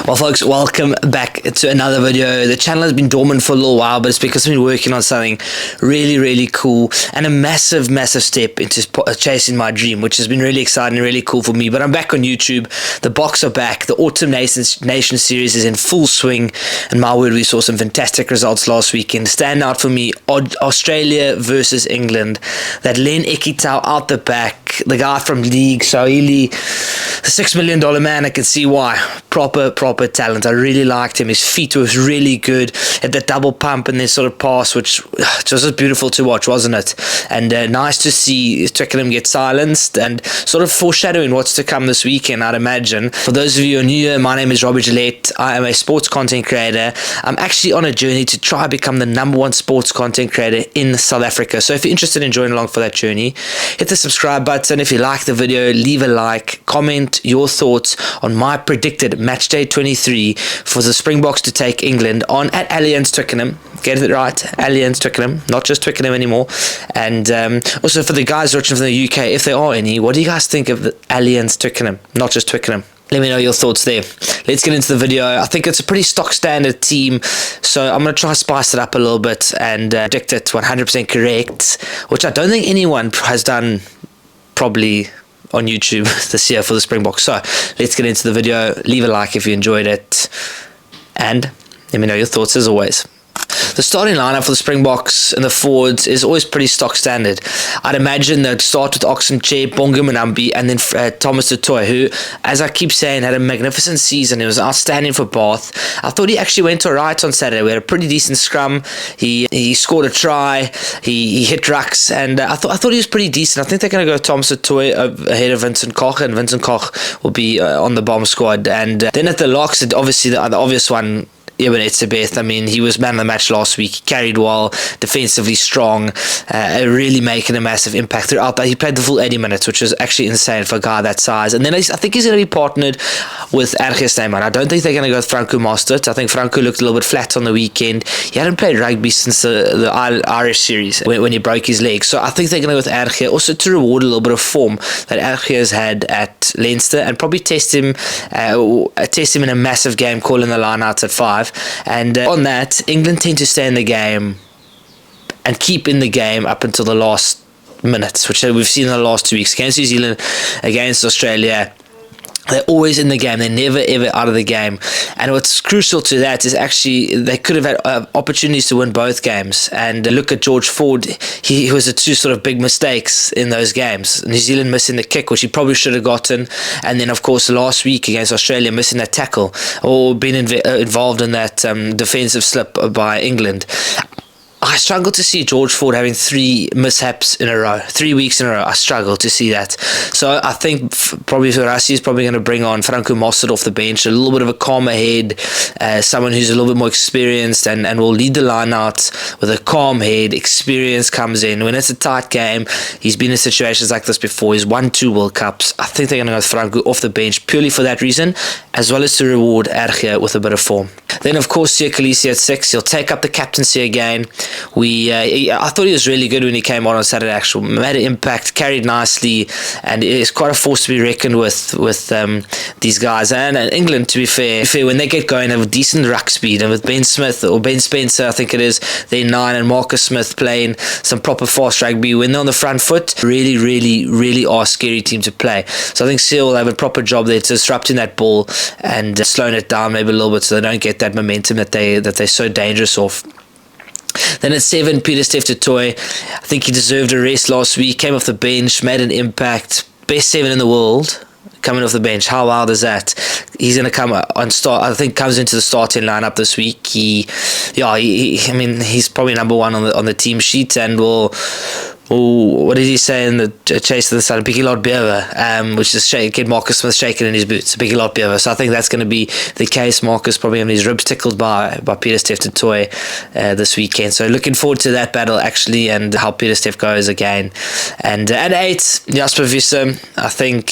Well, folks, welcome back to another video. The channel has been dormant for a little while, but it's because I've been working on something really cool and a massive step into chasing my dream, which has been really exciting and really cool for me. But I'm back on YouTube. The Boks are back. The Autumn Nation series is in full swing, and my word, we saw some fantastic results last weekend. Stand out for me, Australia versus England. That Len Ekitau out the back, the guy from League, Swahili, the $6 million man. I can see why. Proper talent. I really liked him. His feet was really good at the double pump and then sort of pass, which was just beautiful to watch, wasn't it? And nice to see Twickenham get silenced and sort of foreshadowing what's to come this weekend, I'd imagine. For those of you who are new here, my name is Robbie Gillette. I am a sports content creator. I'm actually on a journey to try become the #1 sports content creator in South Africa. So if you're interested in joining along for that journey, hit the subscribe button. If you like the video, leave a like, comment your thoughts on my predicted match day 23 for the Springboks to take England on at Allianz Twickenham. Get it right, Allianz Twickenham, not just Twickenham anymore. And also for the guys watching from the UK, if there are any, what do you guys think of the Allianz Twickenham, not just Twickenham? Let me know your thoughts there. Let's get into the video. I think it's a pretty stock standard team, so I'm going to try to spice it up a little bit and predict it 100% correct, which I don't think anyone has done probably on YouTube this year for the Springboks. So let's get into the video. Leave a like if you enjoyed it, and let me know your thoughts as always. The starting lineup for the Springboks and the forwards is always pretty stock standard. I'd imagine they'd start with Oxenche, Bonga Manambi, and then Thomas du Toit, who, as I keep saying, had a magnificent season. He was outstanding for Bath. I thought he actually went alright on Saturday. We had a pretty decent scrum. He scored a try. He hit rucks, and I thought he was pretty decent. I think they're going to go Thomas du Toit ahead of Vincent Koch, and Vincent Koch will be on the bomb squad. And then at the locks, obviously the obvious one, Eben Etzebeth. I mean, he was man of the match last week. He carried well, defensively strong, really making a massive impact throughout that. He played the full 80 minutes, which was actually insane for a guy that size. And then I think he's going to be partnered with RG Snyman. I don't think they're going to go with Franco Mostert. I think Franco looked a little bit flat on the weekend. He hadn't played rugby since the Irish series when he broke his leg. So I think they're going to go with RG, also to reward a little bit of form that RG has had at Leinster, and probably test him in a massive game, calling the line out at 5. And on that, England tend to stay in the game and keep in the game up until the last minutes, which we've seen in the last 2 weeks against New Zealand, against Australia. They're always in the game. They're never ever out of the game. And what's crucial to that is actually they could have had opportunities to win both games. And look at George Ford. He was the two sort of big mistakes in those games. New Zealand missing the kick, which he probably should have gotten. And then, of course, last week against Australia, missing that tackle or being involved in that defensive slip by England. I struggle to see George Ford having 3 mishaps in a row, 3 weeks in a row. I struggle to see that. So I think probably Rassi is probably going to bring on Franco Mostert off the bench, a little bit of a calmer head, someone who's a little bit more experienced and will lead the line out with a calm head. Experience comes in. When it's a tight game, he's been in situations like this before. He's won 2 World Cups. I think they're going to go with Franco off the bench purely for that reason, as well as to reward RG with a bit of form. Then, of course, Siya Kolisi at 6. He'll take up the captaincy again. I thought he was really good when he came on Saturday. Actually, made an impact, carried nicely, and is quite a force to be reckoned with these guys. And England, to be fair, when they get going, have a decent ruck speed, and with Ben Spencer, I think it is, they're 9, and Marcus Smith playing some proper fast rugby. When they're on the front foot, really are a scary team to play. So I think Siya will have a proper job there to disrupting that ball and slowing it down maybe a little bit, so they don't get that momentum that they're so dangerous off. Then at 7, Pieter-Steph du Toit. I think he deserved a rest last week. Came off the bench, made an impact. Best 7 in the world coming off the bench. How wild is that? He's going to come on start. I think comes into the starting lineup this week. I mean, he's probably #1 on the team sheet, and will. What did he say in the chase to the side? Biggie lot beaver, which is get Marcus Smith shaking in his boots. Biggie lot beaver. So I think that's going to be the case. Marcus probably having his ribs tickled by Pieter-Steph du Toit this weekend. So looking forward to that battle actually, and how Pieter-Steph goes again. And at 8, Jasper Wiese. I think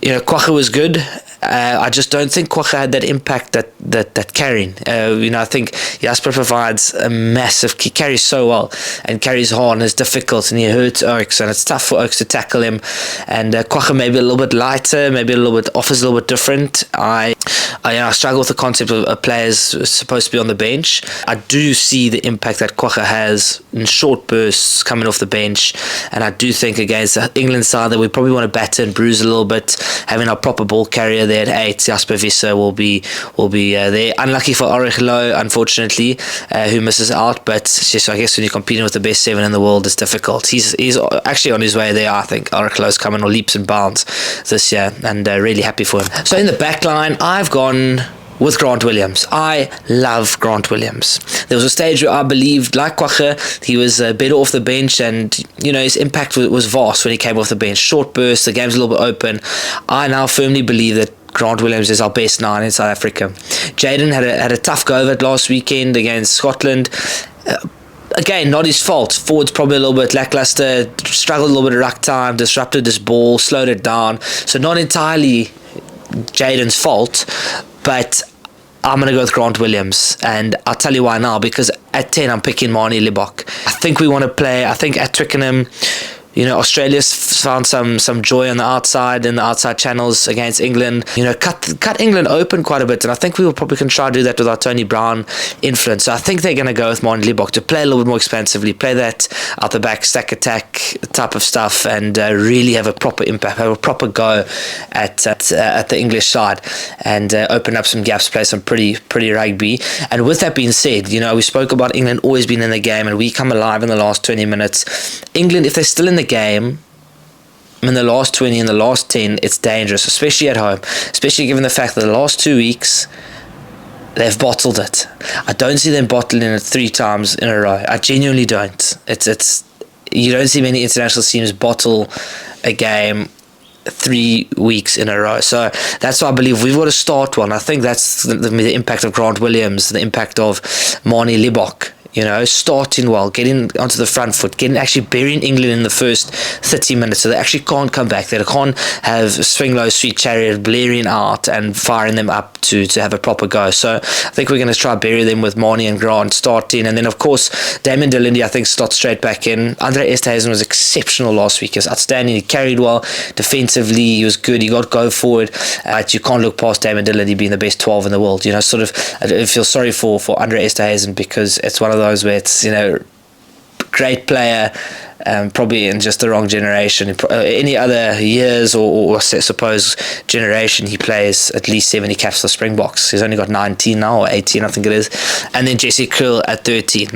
Kwacha was good. I just don't think Kwagga had that impact that carrying. I think Jasper provides a massive. He carries so well and carries hard and is difficult, and he hurts Oaks, and it's tough for Oaks to tackle him. And Kwagga maybe a little bit lighter, maybe a little bit offers a little bit different. I struggle with the concept of players supposed to be on the bench. I do see the impact that Kwagga has in short bursts coming off the bench, and I do think against the England side that we probably want to batter and bruise a little bit. Having our proper ball carrier there at 8, Jasper Visser will be there. Unlucky for Origlo, unfortunately, who misses out. But just, I guess when you're competing with the best 7 in the world, it's difficult. He's actually on his way there. I think Origlo's coming on leaps and bounds this year, and really happy for him. So in the back line, I've gone with Grant Williams. I love Grant Williams. There was a stage where I believed, like Kwagga, he was better off the bench, and his impact was vast when he came off the bench. Short bursts, the game's a little bit open. I now firmly believe that Grant Williams is our best 9 in South Africa. Jaden had a tough go of it last weekend against Scotland. Again, not his fault. Forward's probably a little bit lackluster, struggled a little bit at ruck time, disrupted this ball, slowed it down. So not entirely Jaden's fault, but I'm going to go with Grant Williams, and I'll tell you why now, because at 10 I'm picking Manie Libbok. I think we want to play, I think at Twickenham, Australia's found some joy on the outside, in the outside channels against England. Cut England open quite a bit, and I think we will probably can try to do that with our Tony Brown influence. So I think they're going to go with Manie Libbok to play a little bit more expansively, play that out the back, stack attack type of stuff, and really have a proper impact, have a proper go at the English side, and open up some gaps, play some pretty rugby. And with that being said, we spoke about England always being in the game, and we come alive in the last 20 minutes. England, if they're still in the game in the last 20 and the last 10, it's dangerous, especially at home, especially given the fact that the last 2 weeks they've bottled it. I don't see them bottling it 3 times in a row. I genuinely don't. It's you don't see many international teams bottle a game 3 weeks in a row. So that's why I believe we've got to start one. I think that's the impact of Grant Williams, the impact of Manie Libbok. Starting well, getting onto the front foot, actually burying England in the first 30 minutes, so they actually can't come back. They can't have Swing Low, Sweet Chariot blaring out and firing them up to have a proper go. So I think we're going to try bury them with Manie and Grant starting, and then of course Damon Delaney I think slots straight back in. Andre Esterhuizen was exceptional last week. He was outstanding. He carried well defensively. He was good. He got go forward. You can't look past Damon Delaney being the best 12 in the world. I feel sorry for Andre Esterhuizen, because it's one of those where it's great player, probably in just the wrong generation. Any other years or I suppose generation, he plays at least 70 caps for Springboks. He's only got 19 now, or 18 I think it is. And then Jesse Kriel at 13,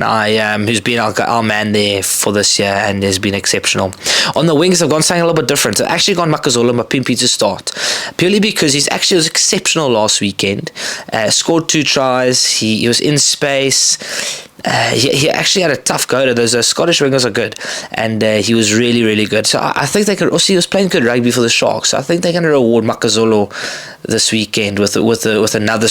who's been our man there for this year and has been exceptional. On the wings, I've gone something a little bit different. I've actually gone Makazole Mapimpi to start, purely because he was exceptional last weekend. Scored 2 tries. He was in space. He actually had a tough go to those. Scottish wingers are good, and he was really, really good. So I think they could also. He was playing good rugby for the Sharks. So I think they're going to reward Makazole this weekend with another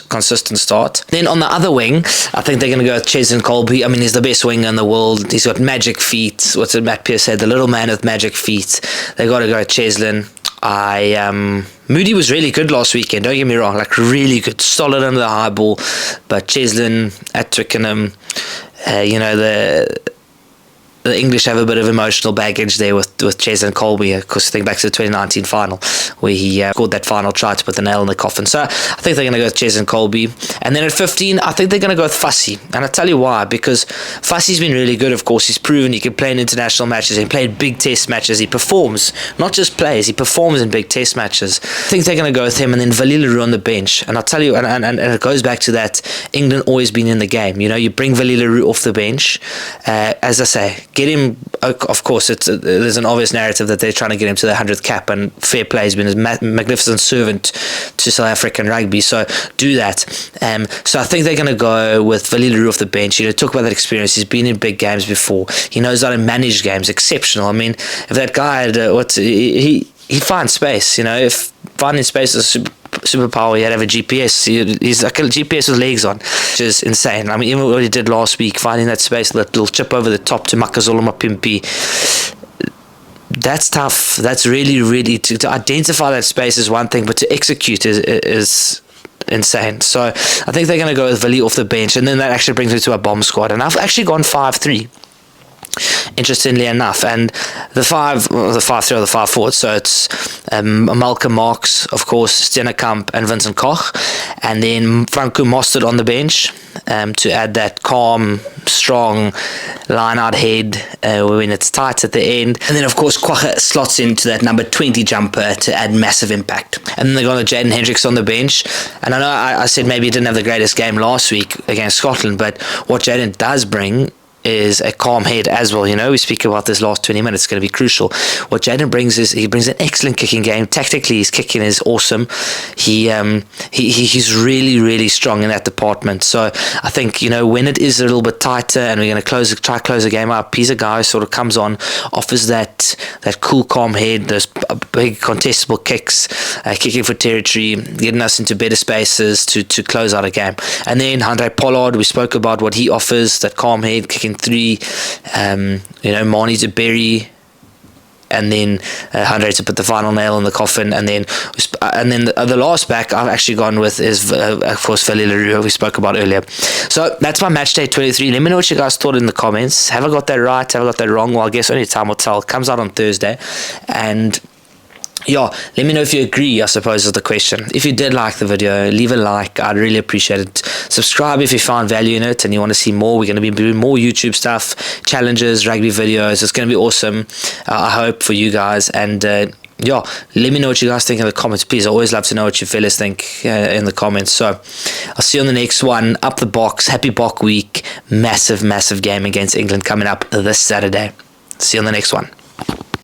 consistent start. Then on the other wing, I think they're going to go with Cheslin Kolbe. I mean, he's the best winger in the world. He's got magic feet. What's it Matt Pearce said? The little man with magic feet. They got to go with Cheslin. Moody was really good last weekend, don't get me wrong, really good, solid under the high ball, but Cheslin at Twickenham, the English have a bit of emotional baggage there with Cheslin Kolbe, because think back to the 2019 final where he scored that final try to put the nail in the coffin. So I think they're going to go with Cheslin Kolbe. And then at 15, I think they're going to go with Fassi. And I'll tell you why, because Fassi's been really good, of course. He's proven he can play in international matches. He played big test matches. He performs, not just plays, he performs in big test matches. I think they're going to go with him, and then Vali Leroux on the bench. And I'll tell you, and it goes back to that, England always been in the game. You bring Vali Leroux off the bench, as I say, get him. Of course, there's an obvious narrative that they're trying to get him to the 100th cap, and fair play, has been a magnificent servant to South African rugby, so do that. So I think they're going to go with Vali Leroux off the bench. Talk about that experience. He's been in big games before. He knows how to manage games. Exceptional. I mean, if that guy had he finds space. If finding space is superpower, he'd have a GPS. He's like a GPS with legs on, which is insane. I mean, even what he did last week, finding that space, that little chip over the top to Makazole Mapimpi. that's tough. That's really to identify that space is one thing, but to execute is insane. So I think they're going to go with Villy off the bench, and then that actually brings me to a bomb squad. And I've actually gone 5-3. Interestingly enough, and the 5-3 or the 5-4. So it's Malcolm Marx, of course, Steenekamp and Vincent Koch, and then Franco Mostert on the bench to add that calm, strong line-out head when it's tight at the end. And then, of course, Kwagga slots into that number 20 jumper to add massive impact. And then they got Jaden Hendricks on the bench. And I know I said maybe he didn't have the greatest game last week against Scotland, but what Jaden does bring is a calm head as well. We speak about this last 20 minutes, it's going to be crucial. What Jaden brings is he brings an excellent kicking game. Tactically, his kicking is awesome. He's really strong in that department. So I think, when it is a little bit tighter and we're going to try close the game up, he's a guy who sort of comes on, offers that cool, calm head, those big contestable kicks, kicking for territory, getting us into better spaces to close out a game. And then Handré Pollard, we spoke about what he offers, that calm head, kicking 3, Manie to bury, and then Handré to put the final nail in the coffin, and then the last back I've actually gone with is of course Villy Leroux, who we spoke about earlier. So that's my match day 23. Let me know what you guys thought in the comments. Have I got that right? Have I got that wrong? Well, I guess only time will tell. It comes out on Thursday, and yeah, let me know if you agree, I suppose, is the question. If you did like the video, leave a like. I'd really appreciate it. Subscribe if you found value in it and you want to see more. We're going to be doing more YouTube stuff, challenges, rugby videos. It's going to be awesome, I hope, for you guys. And let me know what you guys think in the comments. Please, I always love to know what you fellas think in the comments. So I'll see you on the next one. Up the box. Happy Bok week. Massive game against England coming up this Saturday. See you on the next one.